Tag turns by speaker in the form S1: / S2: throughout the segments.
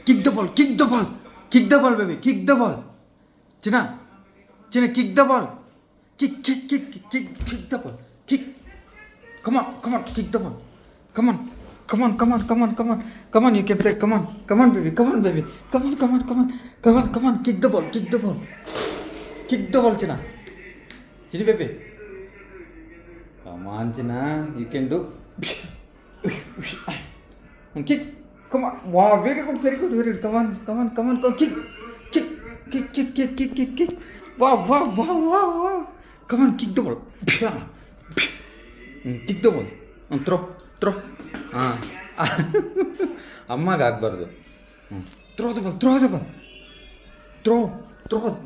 S1: Kick the ball, kick the ball, kick the ball, baby, kick the ball. China, China, kick the ball. Kick the ball. Kick. Come on, kick the ball. Come on, come on, you can play. Come on, baby, baby. Come on, kick the ball, kick the ball, China. Chini, baby. Come on, China, you can do. And kick. Come on. Wow, very good. Come on. Kick. Wow. Come on, kick the ball. Kick the ball. Throw. ಅಮ್ಮಗೆ ಆಗಬಾರ್ದು. Throw the ball.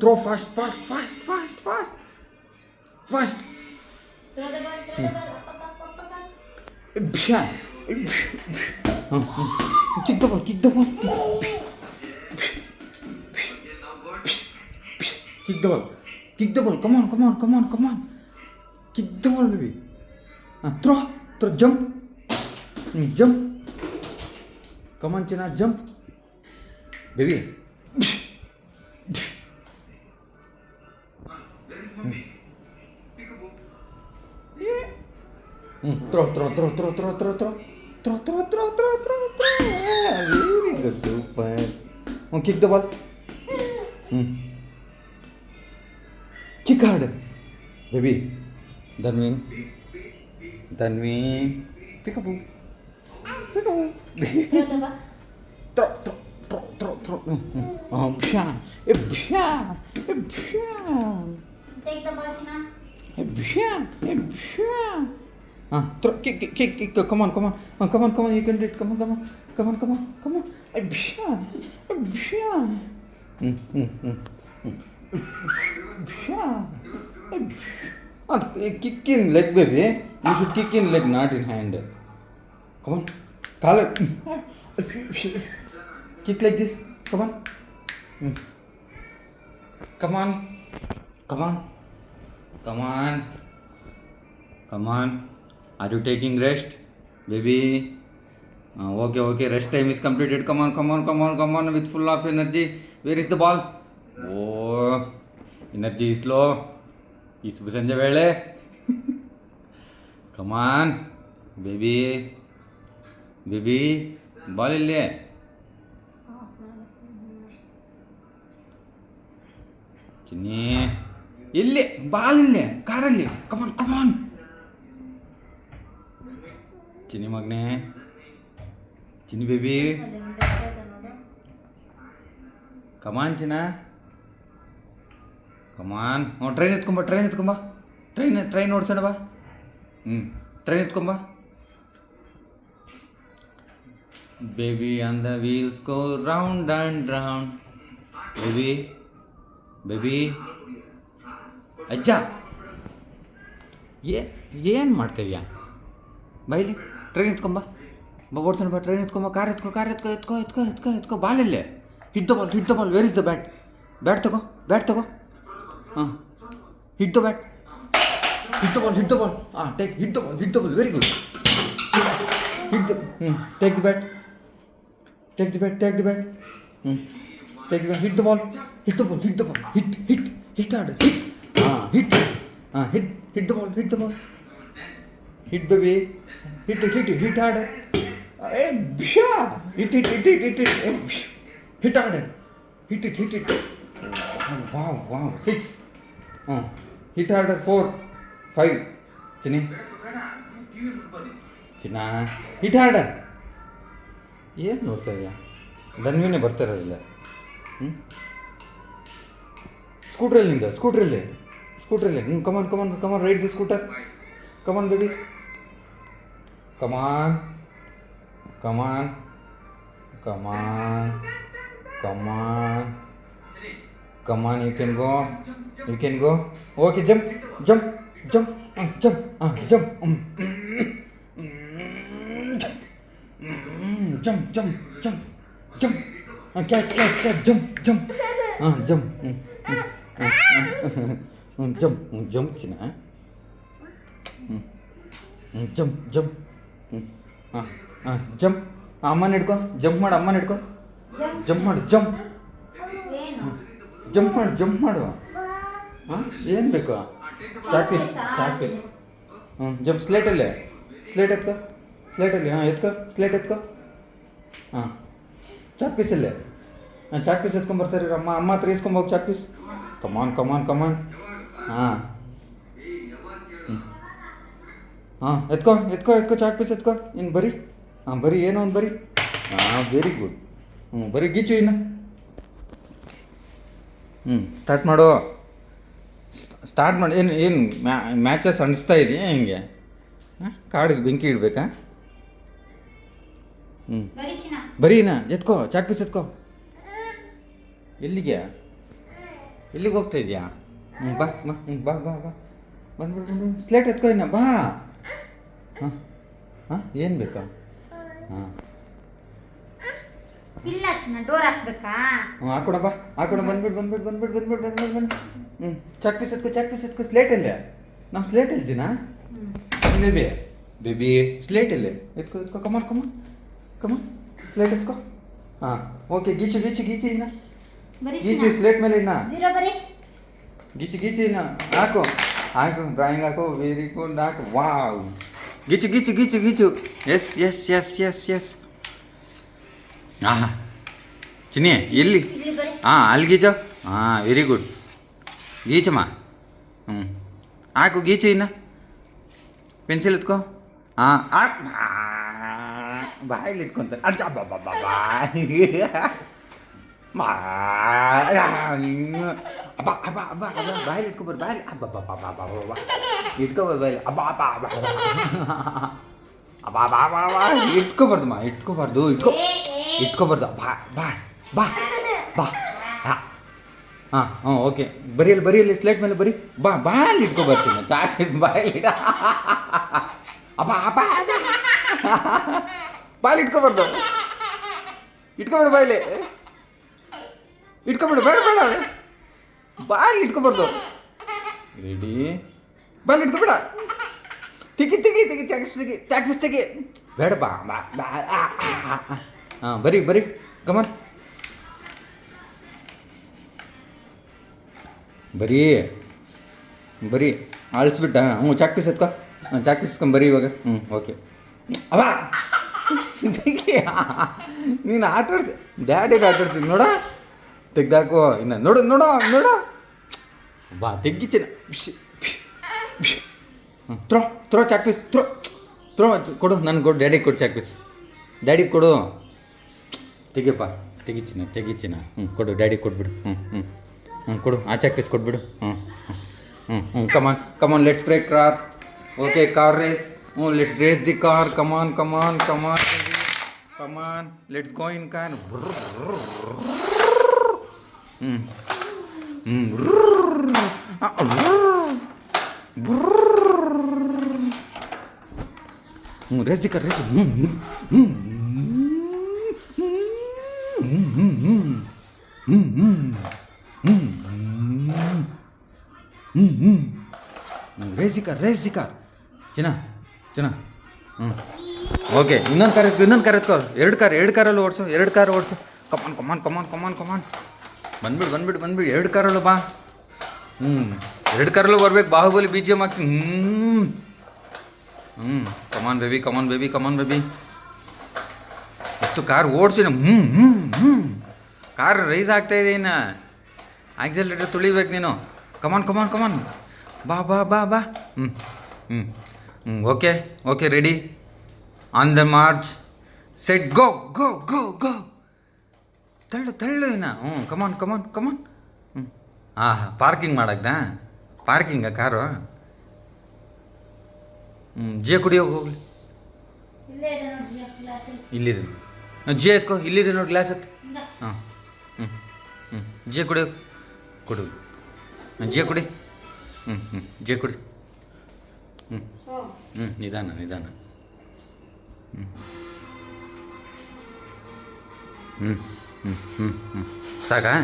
S1: Throw fast. Kick the ball. Kick the ball, come on. Kick the ball, baby. Throw, jump. Come on, China, jump. Baby. Throw. Very good, super. Kick the ball. Kick harder, baby. Danvi. Pick up. Throw. Pya.
S2: Take the ball, China.
S1: Throw. Kick. Come on. You can do it. Come on. Kick in leg, baby. You should kick in leg, not in hand. Come on. Collar. Kick like this. Come on. Are you taking rest, baby? Okay. Rest time is completed. Come on. With full of energy. Where is the ball? Oh, energy is low. Is Sanjay Vele? Come on, baby. Ball illе. Chini. Ille. Ball ille. Karalli. Come on. Chini magne. Chini baby. Come on, China. Come on. Train ಎತ್ಕೊಂಬ. Train ಓಡಿಸೋಣ ಬಾ. Train ಎತ್ಕೊಂಬ. Baby on the wheels go round and round. Baby. ಅಜ್ಜ. ಏನು ಮಾಡ್ತೀಯ? ಬೈಲಿ train ಎತ್ಕೊಂಬ. ಓಡಿಸೋಣ ಬಾ. ಟ್ರೈನ್ ಎತ್ಕೊಂಬ. ಕಾರ್ ಎತ್ಕೊ. ಬಾಲಲ್ಲೇ. Hit the ball. Where is the bat? Bat ತಗೋ. Hit the bat. Hit the ball. Hit the ball. Very good. Take the bat. Take the bat. Take the bat. Hit the ball. Hit hard. Hit the ball. Hit, baby. Hit hard. Hit hard. Hit it. Wow. 6. Hit harder. 4, 5. Chini. Hit harder. ಏನು ನೋಡ್ತಾ ಇದೆಯಾ? ಧನ್ವಿನೇ ಬರ್ತಾ ಇರೋದಿಲ್ಲ. ಸ್ಕೂಟ್ರಲ್ಲಿ. Come on ride the scooter. Come on baby. Come on. Come on, you can go. Okay, jump. Jump. Catch. Jump. Jump, China. Jump. Jump. ಅಮ್ಮನ ಹಿಡ್ಕೊ. Jump ಮಾಡು. ಅಮ್ಮನ ಹಿಡ್ಕೊ. ಜಂಪ್ ಮಾಡು ಜಂಪ್
S2: ಏನು
S1: ಜಂಪ್ ಮಾಡು ಹಾಂ ಏನು ಬೇಕು ಚಾಕ್ ಪೀಸ್ ಹ್ಞೂ ಜಂಪ್ ಸ್ಲೇಟಲ್ಲಿ ಸ್ಲೇಟ್ ಸ್ಲೇಟಲ್ಲಿ ಹಾಂ ಸ್ಲೇಟ್ ಎತ್ಕೋ ಹಾಂ ಚಾಕ್ ಪೀಸಲ್ಲೇ ಹಾಂ ಚಾಕ್ ಪೀಸ್ ಎತ್ಕೊಂಬರ್ತಾರೆ ಅಮ್ಮ ಹತ್ರ ಇಸ್ಕೊಂಬೋಗಿ ಚಾಕ್ ಪೀಸ್ ಕಮಾನ್ ಹಾಂ ಹಾಂ ಎತ್ಕೋ ಚಾಕ್ ಪೀಸ್ ಎತ್ಕೋ ಇನ್ನು ಬರೀ ಹಾಂ ಬರೀ ಏನೋ ಒಂದು ಬರೀ ಹಾಂ ವೆರಿ ಗುಡ್ ಬರೀ ಗೀಚು ಇನ್ನು ಸ್ಟಾರ್ಟ್ ಮಾಡು ಏನು ಮ್ಯಾಚಸ್ ಅನಿಸ್ತಾ ಇದೆಯಾ ಹಿಂಗೆ ಹಾಂ ಕಾಡಿಗೆ ಬೆಂಕಿ ಇಡಬೇಕಾ ಬರೀನಾ ಎತ್ಕೋ ಚಾಕ್ ಪೀಸ್ ಎತ್ಕೋ ಎಲ್ಲಿಗೆ ಹೋಗ್ತಾ ಇದೆಯಾ ಬಾ ಬಂದ್ಬಿಡು ಸ್ಲೇಟ್ ಎತ್ಕೋ ಇನ್ನ ಬಾ ಹಾಂ ಏನು ಬೇಕಾ ಹಾಂ
S2: ಇಲ್ಲ ಚಿನ್ನ ಡೋರ್ ಹಾಕ್ಬೇಕಾ
S1: ಹಾಕೊಡ ಬಂದ್ಬಿಡು ಚಾಕ್ ಪೀಸ್ ಎತ್ಕೋ ಸ್ಲೇಟ್ ಅಲ್ಲೇ ನಮ್ಮ ಸ್ಲೇಟ್ ಎಲ್ಲಿ ಜಿನ ಬೇಬಿ ಸ್ಲೇಟ್ ಅಲ್ಲೇ ಎತ್ಕೋ ಕಮಾನ್ ಸ್ಲೇಟ್ ಎತ್ಕೋ ಹಾಂ ಓಕೆ ಗೀಚು ಇನ್ನ ಗೀಚು ಸ್ಲೇಟ್ ಮೇಲೆ ಇನ್ನ ಗೀಚು ಇನ್ನ ಹಾಕು ಡ್ರಾಯಿಂಗ್ ಹಾಕು ವೆರಿ ಗುಡ್ ಹಾಕು ವಾವ್ ಗೀಚು ಎಸ್ ಆಹಾ ಚಿನ್ನಿ ಎಲ್ಲಿ ಹಾಂ ಅಲ್ಲಿ ಗೀಚು ಹಾಂ ವೆರಿ ಗುಡ್ ಗೀಚಮ್ಮ ಹಾಕು ಗೀಚು ಇನ್ನ ಪೆನ್ಸಿಲ್ ಎತ್ಕೋ ಹಾಂ ಬಾಯಲ್ಲಿ ಇಟ್ಕೊಂತಾರೆ ಅಜ್ಜ ಬಾಯಲ್ಲಿ ಇಟ್ಕೊಬಾರ್ದು ಬಾಯಲ್ಲಿ ಇಟ್ಕೊಬಾರ್ದು ಬಾಯಲ್ಲಿ ಇಟ್ಕೋಬಾರ್ದು ಬಾ ಹಾಂ ಓಕೆ ಬರೀಯಲ್ಲಿ ಸ್ಲೇಟ್ ಮೇಲೆ ಬರೀ ಬಾಯಲ್ಲಿ ಇಟ್ಕೊಬರ್ತೀನಿ ಚಾಕ್ಲೇಟ್ಸ್ ಬಾಯಲ್ಲಿ ಬಾಯಲ್ಲಿ ಇಟ್ಕೊಬಾರ್ದು ಬಾಯಲ್ಲಿ ಇಟ್ಕೊಬೇಡ ಬೇಡ ಬಾಯಲ್ಲಿ ಇಟ್ಕೊಬಾರ್ದು ರೆಡಿ ಬಾಯಲ್ಲಿ ಇಟ್ಕೊಬೇಡ ತೆಗಿ ಚಾಕ್ಲೇಟ್ಸ್ ತೆಗಿ ಬೇಡ ಬಾ ಹಾಂ ಬರೀ ಕಮನ್ ಬರೀ ಆಳಿಸ್ಬಿಟ್ಟ ಚಾಕ್ ಪೀಸ್ ಎತ್ಕೋ ಚಾಕ್ ಪೀಸ್ ಇಸ್ಕೊಂಡು ಬರೀ ಇವಾಗ ಓಕೆ ನೀನು ಆಟಾಡ್ಸಿ ಡ್ಯಾಡಿಗೆ ಆಟಾಡ್ತೀನಿ ನೋಡ ತೆಗ್ದಾಕೋ ಇನ್ನು ನೋಡು ಬಾ ತೆಗ್ಗಿಚ್ಚಿನ ಥ್ರೋ ಚಾಕ್ ಪೀಸ್ ಥ್ರೋ ಕೊಡು ನನಗೆ ಕೊಡು ಡ್ಯಾಡಿಗೆ ಕೊಡು ಚಾಕ್ ಪೀಸ್ ಡ್ಯಾಡಿಗೆ ಕೊಡು ತೆಗಿಯಪ್ಪ ತೆಗಿಚ್ಚಿನ ಕೊಡು ಡ್ಯಾಡಿಗೆ ಕೊಟ್ಬಿಡು ಕೊಡು ಆ ಚಾಕ್ ಪೀಸ್ ಕೊಟ್ಬಿಡು come on let's play car okay car race let's race the car come on let's go in car race the car race race the car ಚಿನ್ನ ಓಕೆ ಇನ್ನೊಂದು ಕಾರ್ ಎತ್ಕೋ ಎರಡು ಕಾರಲ್ಲಿ ಓಡಿಸು ಕಮಾನ್ ಬಂದ್ಬಿಡು ಎರಡು ಕಾರಲ್ಲೂ ಬಾ ಎರಡು ಕಾರಲ್ಲೂ ಬರ್ಬೇಕು ಬಾಹುಬಲಿ BGM ಹಾಕ್ತೀನಿ ಕಮಾನ್ ಬೇಬಿ ಎಷ್ಟು ಕಾರ್ ಓಡಿಸಿನ ಕಾರ್ ರೈಸ್ ಆಗ್ತಾಯಿದೆ ಇನ್ನು ಆಕ್ಸಿಲೇಟರ್ ತುಳಿಬೇಕು ನೀನು ಕಮಾನ್ ಬಾ okay ready on the mark set go ತಳ್ಳು ಇನ್ನ ಕಮಾನ್ ಪಾರ್ಕಿಂಗ್ ಮಾಡಕ್ದಾ ಪಾರ್ಕಿಂಗ ಕಾರು ಜೇ ಕುಡಿಯೋಗಿ ಹೋಗ್ಲಿ ಇಲ್ಲಿದೆ ಜೇ ಎತ್ಕೋ ಇಲ್ಲಿದೆ ನೋಡಿ ಗ್ಲಾಸ್ ಎತ್ತು ಜೇ ಕುಡಿಯೋ ಕೊಡು ಜೇ ಕುಡಿ ಜೇ ಕುಡಿ ನಿಧಾನ ಸಾಕಾ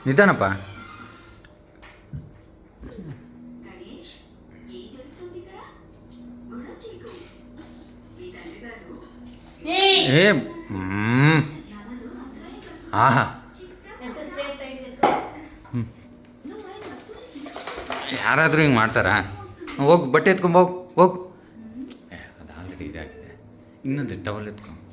S1: ನಿಧಾನಪ್ಪ ಆಹಾ ಯಾರಾದರೂ ಹಿಂಗೆ ಮಾಡ್ತಾರಾ? ಹೋಗು ಬಟ್ಟೆ ಎತ್ಕೊಂಬೋಗು ಹೋಗು. ಅದು ಆಲ್ರೆಡಿ ಇದಾಗಿದೆ. ಇನ್ನೊಂದು ಟವಲ್ ಎತ್ಕೊ.